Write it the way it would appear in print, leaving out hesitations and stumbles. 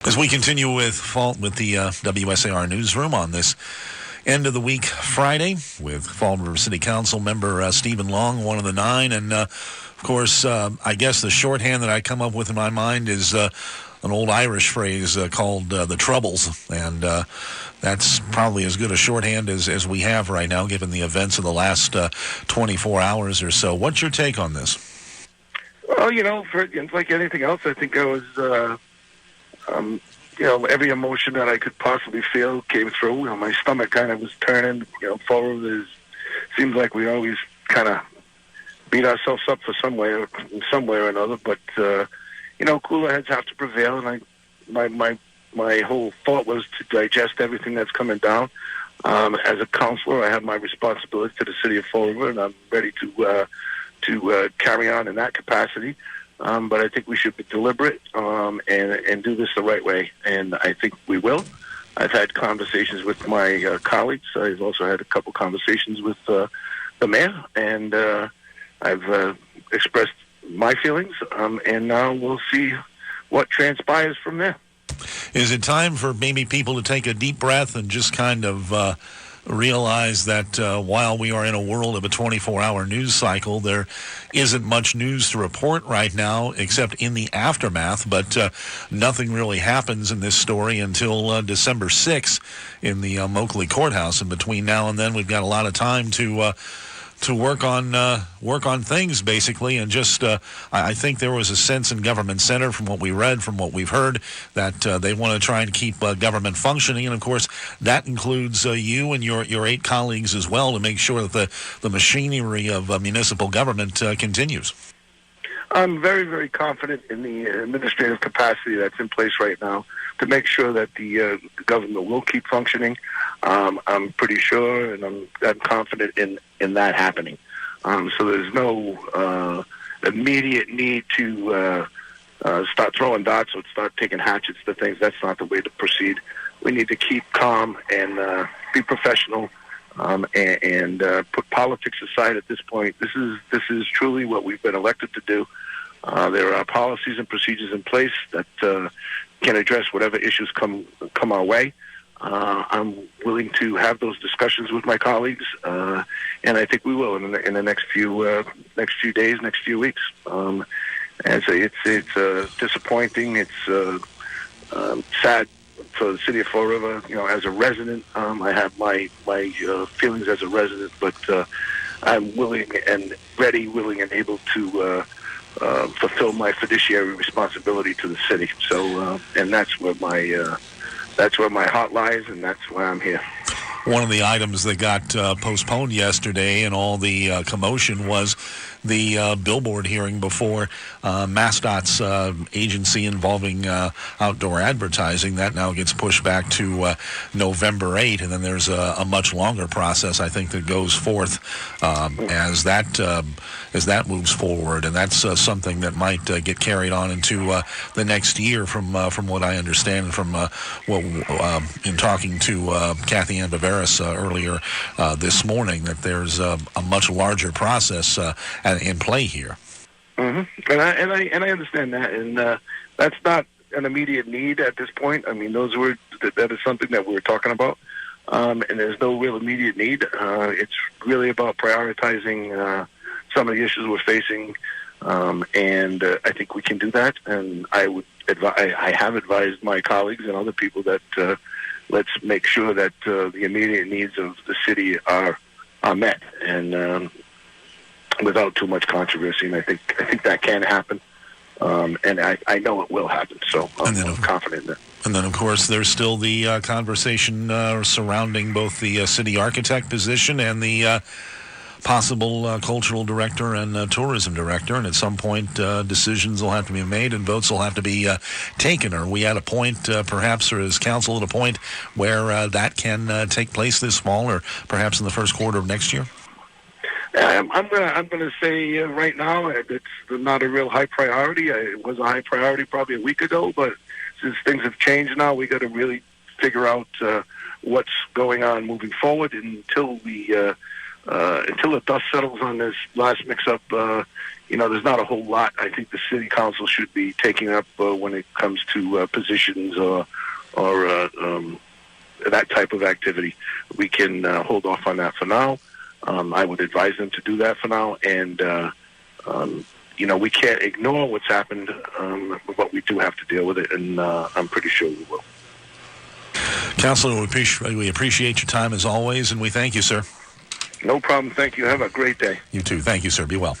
As we continue with the WSAR Newsroom on this end of the week Friday with Fall River City Council member Stephen Long, one of the 9. And, of course, I guess the shorthand that I come up with in my mind is an old Irish phrase called the Troubles. And that's probably as good a shorthand as we have right now, given the events of the last 24 hours or so. What's your take on this? Well, like anything else, I think I was... every emotion that I could possibly feel came through. My stomach kind of was turning. Forward seems like we always kind of beat ourselves up for some way or another. But cooler heads have to prevail, and my whole thought was to digest everything that's coming down. As a councilor, I have my responsibility to the city of Fall River, and I'm ready to carry on in that capacity. But I think we should be deliberate and do this the right way, and I think we will. I've had conversations with my colleagues. I've also had a couple conversations with the mayor, and I've expressed my feelings, and now we'll see what transpires from there. Is it time for maybe people to take a deep breath and just kind of realize that while we are in a world of a 24-hour news cycle, there isn't much news to report right now except in the aftermath, but nothing really happens in this story until December 6th in the Moakley Courthouse. And between now and then, we've got a lot of time to work on things, basically, and just I think there was a sense in Government Center, from what we read, from what we've heard, that they want to try and keep government functioning, and of course that includes you and your 8 colleagues as well, to make sure that the machinery of municipal government continues. I'm very, very confident in the administrative capacity that's in place right now to make sure that the government will keep functioning. I'm pretty sure, and I'm confident in that happening. So there's no immediate need to start throwing darts or start taking hatchets to things. That's not the way to proceed. We need to keep calm and be professional and put politics aside at this point. This is truly what we've been elected to do. There are policies and procedures in place that can address whatever issues come our way. I'm willing to have those discussions with my colleagues, and I think we will in the next few days, next few weeks. And so it's disappointing. It's sad for the city of Fall River. As a resident, I have my feelings as a resident, but I'm willing and able to fulfill my fiduciary responsibility to the city. So, and that's where my heart lies, and that's why I'm here. One of the items that got postponed yesterday and all the commotion was the billboard hearing before MassDOT's agency involving outdoor advertising. That now gets pushed back to November 8, and then there's a much longer process, I think, that goes forth as that moves forward, and that's something that might get carried on into the next year, from what I understand, from in talking to Kathy Ann Viveris earlier this morning, that there's a much larger process in play here. Mm-hmm. And I understand that, and that's not an immediate need at this point. I mean, that is something that we're talking about, and there's no real immediate need. It's really about prioritizing some of the issues we're facing, and I think we can do that. And I have advised my colleagues and other people that let's make sure that the immediate needs of the city are met, and without too much controversy. And I think that can happen, and I know it will happen. So I'm confident in that. And then, of course, there's still the conversation surrounding both the city architect position and the possible cultural director and tourism director, and at some point decisions will have to be made and votes will have to be taken. Are we at a point, perhaps, or is council at a point where that can take place this fall, or perhaps in the first quarter of next year? I'm gonna say right now it's not a real high priority. It was a high priority probably a week ago, but since things have changed now, we got to really figure out what's going on moving forward. Until we until the dust settles on this last mix-up, there's not a whole lot I think the city council should be taking up when it comes to positions or that type of activity. We can hold off on that for now. I would advise them to do that for now, and we can't ignore what's happened, but we do have to deal with it, and I'm pretty sure we will. Councilor, we appreciate your time as always, and we thank you, sir. No problem. Thank you. Have a great day. You too. Thank you, sir. Be well.